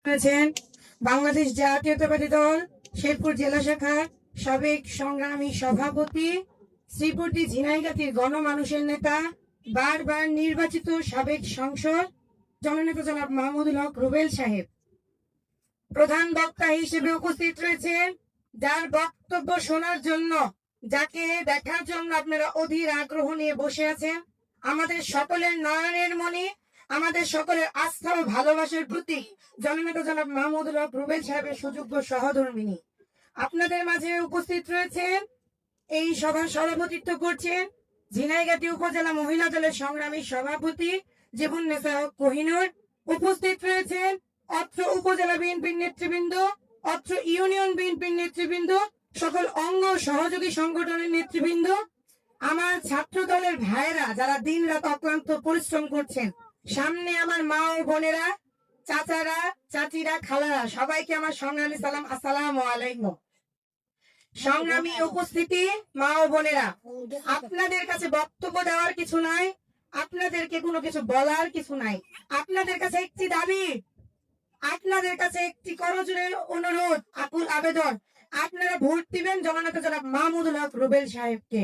করেছেন বাংলাদেশ জাতীয়তাবাদী দল শেরপুর জেলা শাখার সাবেক সংগ্রামী সভাপতি, শ্রীপুরদি ঝিনাইগাতির গণমানুষের নেতা, বারবার নির্বাচিত সাবেক সংসদ জননেতা জনাব মাহমুদুল হক রুবেল সাহেব প্রধান বক্তা হিসেবে উপস্থিত রয়েছেন। যার বক্তব্য শোনার জন্য, যাকে দেখার জন্য আপনারা অধীর আগ্রহ নিয়ে বসে আছেন। আমাদের সকলের নয়নের মণি, আমাদের সকলের আস্থা ও ভালোবাসার প্রতীক জননেতা জনাব মাহমুদুল হক রুবেল সাহেবের সুযোগ্য সহধর্মিনী আপনাদের মাঝে উপস্থিত রয়েছেন। এই সভার সভাপতিত্ব করছেন ঝিনাইগাতি উপজেলা মহিলা দলের সংগ্রামী সভাপতি জীবননেতা কোহিনুর। উপস্থিত রয়েছেন অত্র উপজেলা বিএনপির নেতৃবৃন্দ, অত্র ইউনিয়ন বিএনপির নেতৃবৃন্দ, সকল অঙ্গ সহযোগী সংগঠনের নেতৃবৃন্দ, আমার ছাত্র দলের ভাইয়েরা যারা দিন রাত অক্লান্ত পরিশ্রম করছেন, সামনে আমার মা ও বোনেরা, চাচারা, চাচিরা, খালারা, সবাইকে আমার সংগ্রামী সালাম, আসসালামু আলাইকুম। সংগ্রামী উপস্থিতি, মা ও বোনেরা, আপনাদের কাছে বক্তব্য দেওয়ার কিছু নাই, আপনাদেরকে কোনো কিছু বলার কিছু নাই। আপনাদের কাছে একটি দাবি, আপনাদের কাছে একটি করজোড়ে অনুরোধ, আকুল আবেদন, আপনারা ভোট দিবেন জননেতা জনাব মাহমুদুল হক রুবেল সাহেবকে।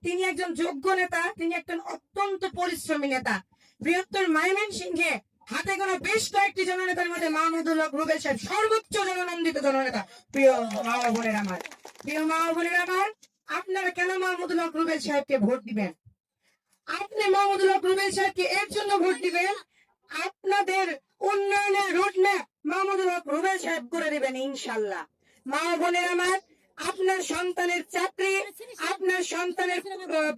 তিনি একজন যোগ্য নেতা, তিনি একজন অত্যন্ত পরিশ্রমী নেতা। বৃহত্তর ময়মনসিংহে হাতে গোনা বেশ কয়েকটি জননেতার মধ্যে মাহমুদুল হক রুবেল সাহেব সর্বোচ্চ জননন্দিত জননেতা। প্রিয় মা ও বোনেরা আমার, প্রিয় মা ও বোনেরা আমার, আপনারা কেন মাহমুদুল হক রুবেল সাহেবকে ভোট দিবেন? আপনি মাহমুদুল হক রুবেল সাহেবকে এর জন্য ভোট দিবেন, আপনাদের উন্নয়নের রোডম্যাপ মাহমুদুল হক রুবেল সাহেব করে দিবেন ইনশাল্লাহ। মা ও বোনেরা আমার, আপনার সন্তানের চাকরি, আপনার সন্তানের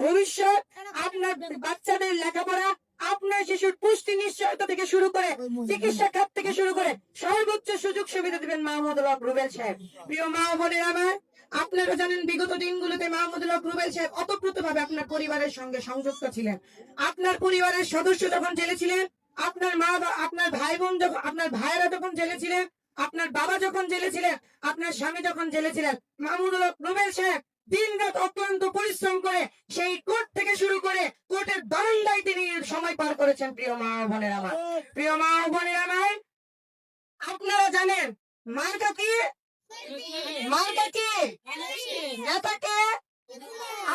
ভবিষ্যৎ, আপনার বাচ্চাদের লেখাপড়া, আপনার শিশুর পুষ্টি নিশ্চয়তা থেকে শুরু করে চিকিৎসা খাত থেকে শুরু করে সর্বোচ্চ সুযোগ সুবিধা দিবেন মাহমুদুল হক রুবেল সাহেব। প্রিয় মা ও বোনেরা আমার, আপনারা জানেন বিগত দিনগুলোতে মাহমুদুল হক রুবেল সাহেব অতপ্রতভাবে আপনার পরিবারের সঙ্গে সংযুক্ত ছিলেন। আপনার পরিবারের সদস্য যখন জেলে ছিলেন, আপনার মা বা আপনার ভাই বোন যখন, আপনার ভাইয়েরা যখন জেলে ছিলেন, আপনার বাবা যখন জেলে ছিলেন, আপনার স্বামী যখন জেলে ছিলেন, মাহমুদুল হক রুবেল সাহেব দিন রাত অক্লান্ত পরিশ্রম করে সেই কোর্ট থেকে শুরু করে কোর্টের বারান্দায় তিনি সময় পার করেছেন। প্রিয় মা ও বোনেরা আমার, প্রিয় মা ও বোনেরা আমার, আপনারা জানেন মার্কা কি, মার্কা কি, নেতাকে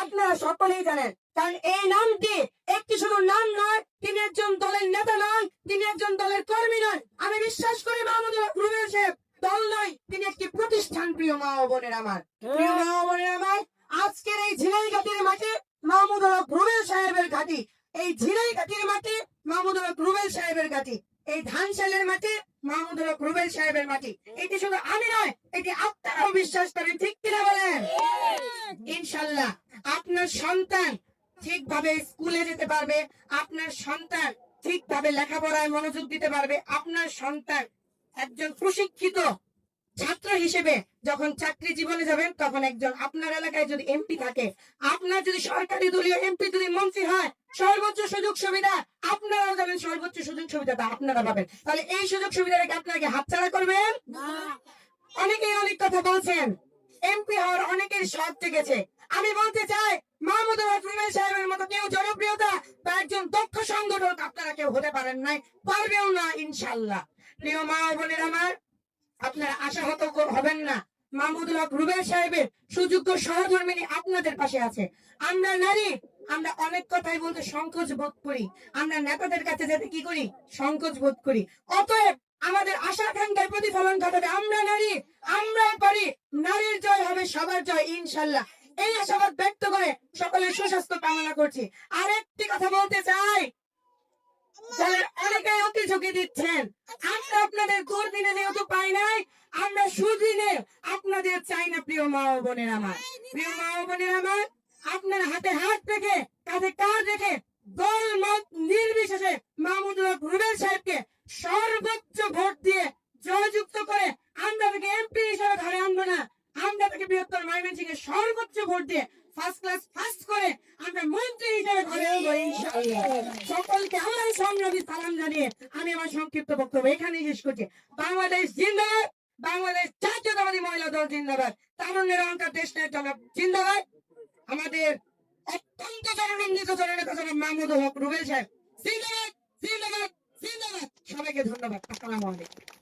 আপনারা সকলেই জানেন। কারণ এই নামটি একটি শুধু নাম নয়, তিনি একজন দলের নেতা নয়, তিনি একজন দলের কর্মী নয়। আমি বিশ্বাস করি মাহমুদুল হক রুবেল সাহেব দল নয়, তিনি একটি প্রতিষ্ঠান। প্রিয় মা ও বোনের আমার, প্রিয় মা ও বোনের আমার, আজকের এই ঝিনাইগাতির মাঠে মাহমুদুল হক রুবেল সাহেবের ঘাঁটি, এই ঝিনাইগাতির মাঠে মাহমুদুল হক রুবেল সাহেবের ঘাঁটি, এই ধানশালের মাঠে মাহমুদুল হক রুবেল সাহেবের মাটি। এটি শুধু আমি নয়, এটি আপনারাও বিশ্বাস করেন, ঠিক কিনা বলেন? ইনশাল্লাহ আপনার সন্তান ঠিকভাবে স্কুলে যেতে পারবে, আপনার সন্তান ঠিকভাবে লেখাপড়ায় মনোযোগ দিতে পারবে, আপনার সন্তান একজন প্রশিক্ষিত ছাত্র হিসেবে যখন চাকরি জীবনে যাবেন, তখন একজন আপনার এলাকায় যদি এমপি থাকে, আপনার যদি সরকারি দলীয় এমপি যদি মন্ত্রী হয়, সর্বোচ্চ সুযোগ সুবিধা আপনারাও যাবেন, সর্বোচ্চ সুযোগ সুবিধাটা আপনারা পাবেন। তাহলে এই সুযোগ সুবিধাটাকে আপনাকে হাতছাড়া করবেন না। অনেকেই অনেক কথা বলছেন, এমপি হওয়ার অনেকের শখ জেগেছে। আমি বলতে চাই মাহমুদুল হক রুবেল সাহেবের মতো কেউ জনপ্রিয়তা বা একজন দক্ষ সংগঠক আপনারা কেউ হতে পারেন নাই, পারবেও না ইনশাল্লাহ। প্রিয় মা ও বোনের আমার, আপনারা আশাহত হবেন না। মাহমুদুল হক রুবেল সাহেবের সুযোগ্য সহধর্মিনী আপনাদের পাশে আছে। আমরা নারী, আমরা অনেক কথাই বলতে সংকোচ বোধ করি, আমরা নেতাদের কাছে যেতে কি করি, সংকোচ বোধ করি। অতএব আমাদের আশা আকাঙ্ক্ষার প্রতিফলন ঘটাতে আমরা নারী, আমরা পারি, নারীর জয় হবে সবার জয় ইনশাল্লাহ। এই আশাবাদ ব্যক্ত করে সকলের সুস্বাস্থ্য কামনা করছি। আরেকটি কথা বলতে চাই, অনেকে অতি ঝুঁকি দিচ্ছেন, আমরা আপনাদের দুর্দিনে যেহেতু পাই নাই, আমরা সুদিনে আপনাদের চাই না। প্রিয় মা ও বোনের আমার, প্রিয় মা ও বোনের আমার, আপনার হাতে হাত রেখে কাঁধে কাঁধ রেখে দল মত নির্বিশেষে মাহমুদুল হক রুবেল সাহেবকে সর্বোচ্চ ভোট দিয়ে জয়যুক্ত করে আমরা তাকে এমপি হিসেবে ধরে আনবো না, আমরা তাকে বৃহত্তর ময়মনসিংহে সর্বোচ্চ ভোট দিয়ে ফার্স্ট ক্লাস ফার্স্ট করে আমরা মন্ত্রী হিসেবে ধরে আনবো ইনশাআল্লাহ। সকলকে আমার সংগ্রামী সালাম জানিয়ে আমি আমার সংক্ষিপ্ত বক্তব্য এখানেই শেষ করছি। বাংলাদেশ জিন্দাবাদ, বাংলাদেশ জাতীয়তাবাদী মহিলা দল জিন্দাবাদ, তারুণ্যের অহংকার দেশ নায়ক জিন্দাবাদ, আমাদের অত্যন্ত জননন্দিত জননেতা জনাব মাহমুদুল হক রুবেল সাহেব জিন্দাবাদ, জিন্দাবাদ, জিন্দাবাদ। সবাইকে ধন্যবাদ। আসসালামু আলাইকুম।